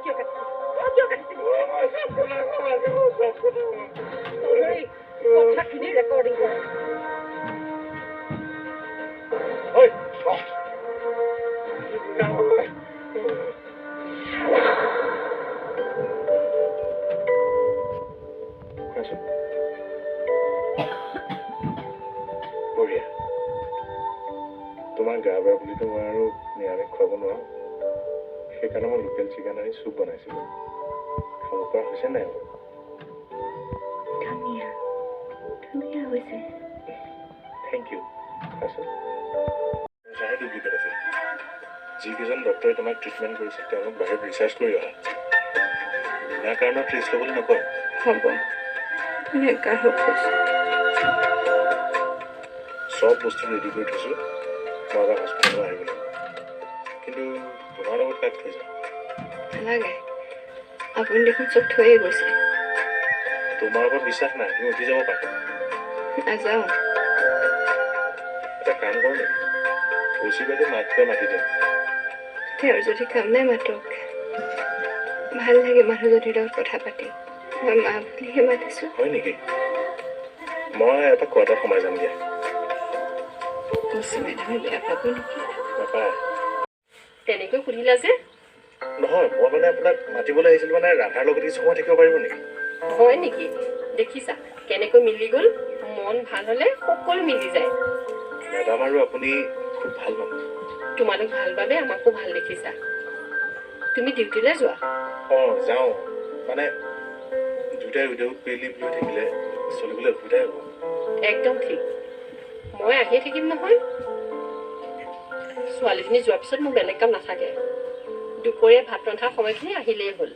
কিয় কাটিছিলি কিয় কাটিছিলি কথাখিনি ৰেকৰ্ডিং কৰ বঢ়িয়া তোমাৰ গা বেয়া বুলিতো মই আৰু নিৰামিষ খুৱাব নোৱাৰো সেইকাৰণে মই লোকেল চিকেন আনি চুপ বনাইছিলোঁ খাব পৰা হৈছে নাই ধুনীয়া হৈছে থেংক ইউ চাহে ডুপ্লিকেট আছে যিকেইজন ডক্টৰে তোমাক ট্ৰিটমেণ্ট কৰিছে তেওঁলোক বাহিৰত ৰিচাৰ্চ কৰি অহা বিনা কাৰণত ৰিস্ক ল'বলৈ নকয় হ'ব চব বস্তু ৰেডি কৰি থৈছোঁ মই এবাৰ হস্পিটেললৈ আহিব লাগিব কিন্তু তোমাৰ লগত কাক থৈ যাম নালাগে আপুনি দেখোন চব থৈয়ে গৈছে তোমাৰ ওপৰত বিশ্বাস নাই তুমি উঠি যাব পাৰা নাযাওঁ এটা কাম কৰোঁ নেকি কৌশিক বাইদেউ মাতকৈ মাতি দিম তেওঁৰ যদি কাম নাই মাতক ভাল লাগে মানুহজনীৰ লগত কথা পাতি মই মা বুলিহে মাতিছোঁ হয় নেকি মই এটা কোৱাটাৰ সোমাই যাম দিয়া মেডামে বেয়া পাব নেকি নাপায় তেনেকৈ সুধিলা যে নহয় মই মানে আপোনাক মাতিবলৈ আহিছিলোঁ মানে ৰাধাৰ লগত কিছু সময় থাকিব পাৰিব নেকি হয় নেকি দেখিছা কেনেকৈ মিলি গ'ল মন ভাল হ'লে সকলো মিলি যায় মেডাম আৰু আপুনি খুব ভাল মানুহ তোমালোক ভাল বাবে আমাকো ভাল দেখিছা তুমি ডিউটিলৈ যোৱা অঁ যাওঁ মানে দুটাই উদ্যোগ পেলি লৈ থাকিলে চলিবলৈ অসুবিধাই হ'ব একদম ঠিক মই আহিয়ে থাকিম নহয় ছোৱালীজনী যোৱাৰ পিছত মোৰ বেলেগ কাম নাথাকে দুপৰীয়া ভাত ৰন্ধাৰ সময়খিনি আহিলেই হ'ল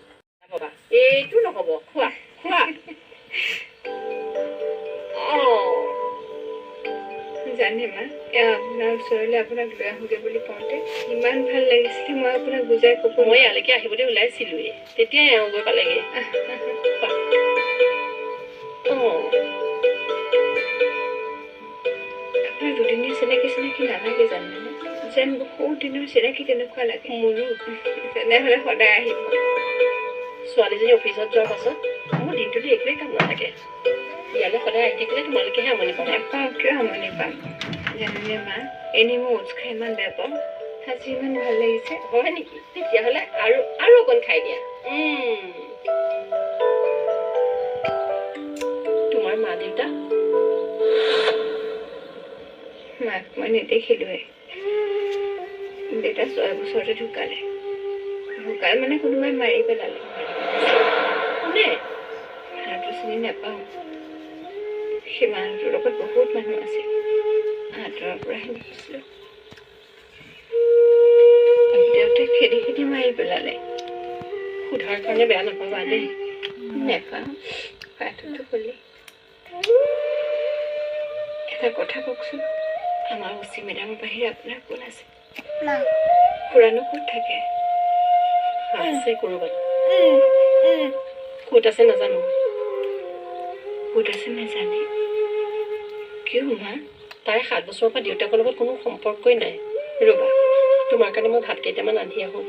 বাবা এইটো নহ'ব খোৱা খোৱা জানে মা আপোনাৰ ওচৰলৈ আপোনাক লৈ আহোঁগৈ বুলি কওঁতে ইমান ভাল লাগিছিলে মই আপোনাক বুজাই ক'ব মই ইয়ালৈকে আহিবলৈ ওলাইছিলোঁৱেই তেতিয়াই এওঁ গৈ পালেগৈ আপোনাৰ দুদিনীয়া চিনাকি নালাগে জানেনে যেন বহুত দিনৰ চিনাকি তেনেকুৱা লাগে মোৰো তেনেহ'লে সদায় আহিব ছোৱালীজনী অফিচত যোৱাৰ পাছত মোৰ দিনটোতো একোৱেই কাম নাথাকে ইয়ালৈ সদায় আহি থাকিলে তোমালোকেহে আমনি পাবা নাপাওঁ কিয় আমনি পাম জানেনে মা এনেই মই ওটছ খাই ইমান বেয়া পাওঁ আজি ইমান ভাল লাগিছে হয় নেকি তেতিয়াহ'লে আৰু অকণ খাই দিয়া তোমাৰ মা দেউতা মাক মই নেদেখিলোৱে দেউতা 6 বছৰতে ঢুকালে মানে কোনোবাই মাৰি পেলালে কোনে মানুহটো চিনি নাপাওঁ সেই মানুহটোৰ লগত বহুত মানুহ আছিল আঁতৰৰ পৰাহে দেখিছিলোঁ দেউতাক খেদি মাৰি পেলালে সোধাৰ কাৰণে বেয়া নাপাবা দেই নেপাওঁ পাতটো ক'লে এটা কথা কওকচোন আমাৰ উচি মেডামৰ বাহিৰে আপোনাৰ কোন আছে খুৰানো ক'ত থাকে আছে ক'ৰবাত ক'ত আছে নাজানো ক'ত আছে নাজানে কিয় মা তাই 7 বছৰৰ পৰা দেউতাকৰ লগত কোনো সম্পৰ্কই নাই ৰ'বা তোমাৰ কাৰণে মই ভাত কেইটামান ৰান্ধি আহোঁ